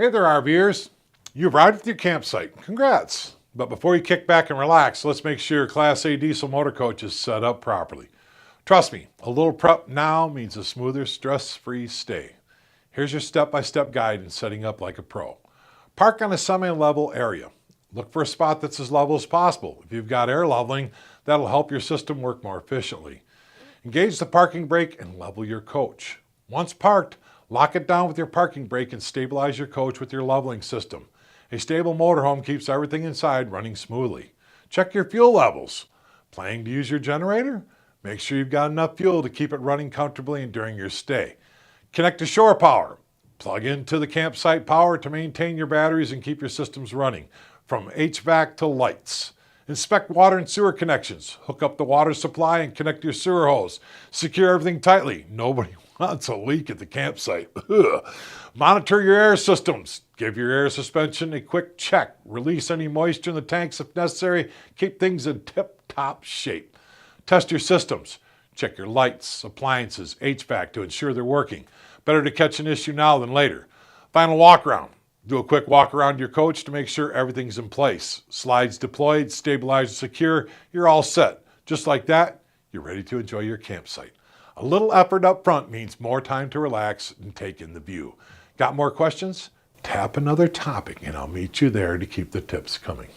Hey there, RVers. You've arrived at your campsite. Congrats. But before you kick back and relax, let's make sure your Class A diesel motor coach is set up properly. Trust me, a little prep now means a smoother, stress-free stay. Here's your step-by-step guide in setting up like a pro. Park on a semi-level area. Look for a spot that's as level as possible. If you've got air leveling, that'll help your system work more efficiently. Engage the parking brake and level your coach. Once parked, lock it down with your parking brake and stabilize your coach with your leveling system. A stable motorhome keeps everything inside running smoothly. Check your fuel levels. Planning to use your generator? Make sure you've got enough fuel to keep it running comfortably and during your stay. Connect to shore power. Plug into the campsite power to maintain your batteries and keep your systems running, from HVAC to lights. Inspect water and sewer connections. Hook up the water supply and connect your sewer hose. Secure everything tightly. Nobody wants a leak at the campsite. Monitor your air systems. Give your air suspension a quick check. Release any moisture in the tanks if necessary. Keep things in tip-top shape. Test your systems. Check your lights, appliances, HVAC to ensure they're working. Better to catch an issue now than later. Final walk around. Do a quick walk around your coach to make sure everything's in place. Slides deployed, stabilizer secure, you're all set. Just like that, you're ready to enjoy your campsite. A little effort up front means more time to relax and take in the view. Got more questions? Tap another topic and I'll meet you there to keep the tips coming.